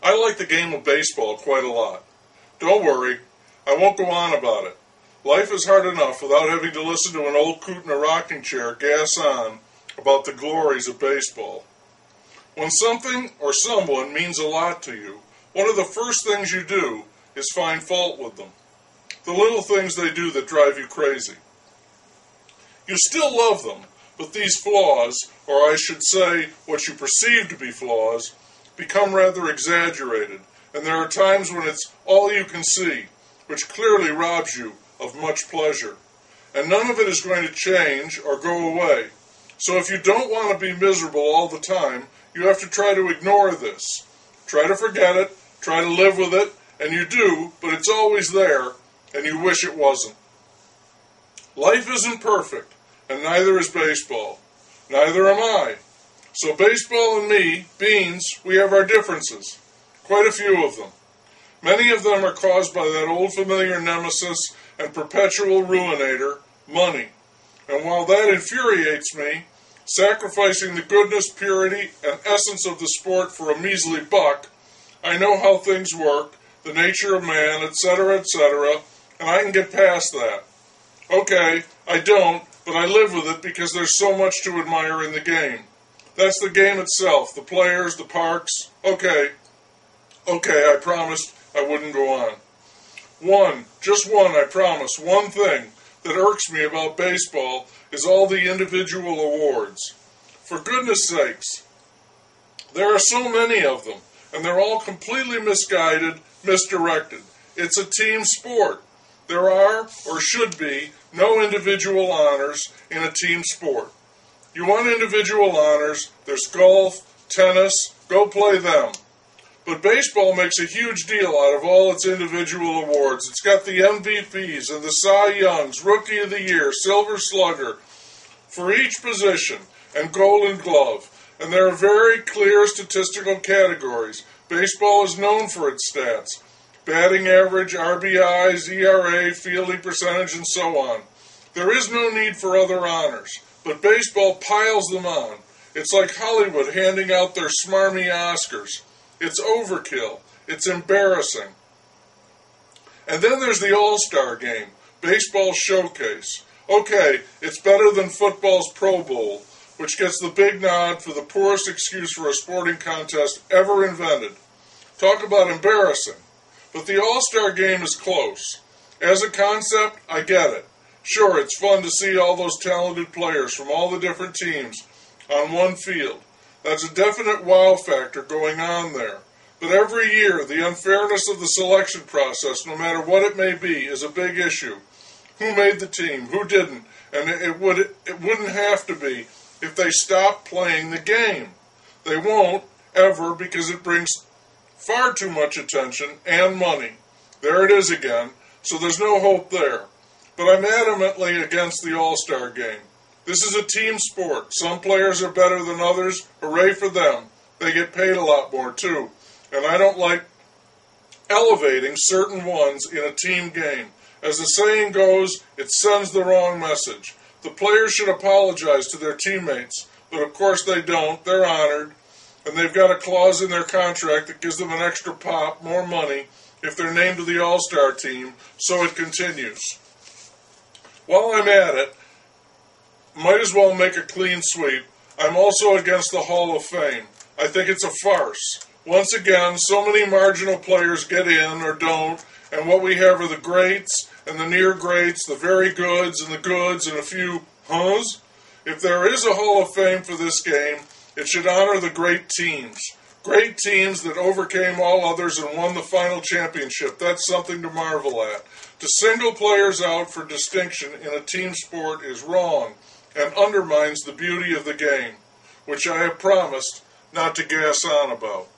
I like the game of baseball quite a lot. Don't worry, I won't go on about it. Life is hard enough without having to listen to an old coot in a rocking chair gas on about the glories of baseball. When something or someone means a lot to you, one of the first things you do is find fault with them. The little things they do that drive you crazy. You still love them, but these flaws, or I should say what you perceive to be flaws, become rather exaggerated, and there are times when it's all you can see, which clearly robs you of much pleasure. And none of it is going to change or go away. So if you don't want to be miserable all the time, you have to try to ignore this. Try to forget it, try to live with it, and you do, but it's always there, and you wish it wasn't. Life isn't perfect, and neither is baseball. Neither am I. So baseball and me, Beans, we have our differences. Quite a few of them. Many of them are caused by that old familiar nemesis and perpetual ruinator, money. And while that infuriates me, sacrificing the goodness, purity, and essence of the sport for a measly buck, I know how things work, the nature of man, etc., and I can get past that. Okay, I don't, but I live with it because there's so much to admire in the game. That's the game itself, the players, the parks. Okay, I promised I wouldn't go on. Just one, I promise, one thing that irks me about baseball is all the individual awards. For goodness sakes, there are so many of them, and they're all completely misguided, misdirected. It's a team sport. There are, or should be, no individual honors in a team sport. You want individual honors, there's golf, tennis, go play them. But baseball makes a huge deal out of all its individual awards. It's got the MVPs and the Cy Youngs, Rookie of the Year, Silver Slugger, for each position, and Golden Glove. And there are very clear statistical categories. Baseball is known for its stats. Batting average, RBIs, ERA, fielding percentage, and so on. There is no need for other honors, but baseball piles them on. It's like Hollywood handing out their smarmy Oscars. It's overkill. It's embarrassing. And then there's the All-Star Game, baseball's showcase. Okay, it's better than football's Pro Bowl, which gets the big nod for the poorest excuse for a sporting contest ever invented. Talk about embarrassing. But the All-Star Game is close. As a concept, I get it. Sure, it's fun to see all those talented players from all the different teams on one field. That's a definite wow factor going on there. But every year, the unfairness of the selection process, no matter what it may be, is a big issue. Who made the team? Who didn't? And it wouldn't have to be if they stopped playing the game. They won't, ever, because it brings far too much attention and money. There it is again, so there's no hope there. But I'm adamantly against the All-Star Game. This is a team sport. Some players are better than others. Hooray for them. They get paid a lot more, too. And I don't like elevating certain ones in a team game. As the saying goes, it sends the wrong message. The players should apologize to their teammates, but of course they don't. They're honored, and they've got a clause in their contract that gives them an extra pop, more money, if they're named to the All-Star team, so it continues. While I'm at it, might as well make a clean sweep. I'm also against the Hall of Fame. I think it's a farce. Once again, so many marginal players get in or don't, and what we have are the greats and the near greats, the very goods and a few huhs. If there is a Hall of Fame for this game, it should honor the great teams. Great teams that overcame all others and won the final championship. That's something to marvel at. To single players out for distinction in a team sport is wrong and undermines the beauty of the game, which I have promised not to gas on about.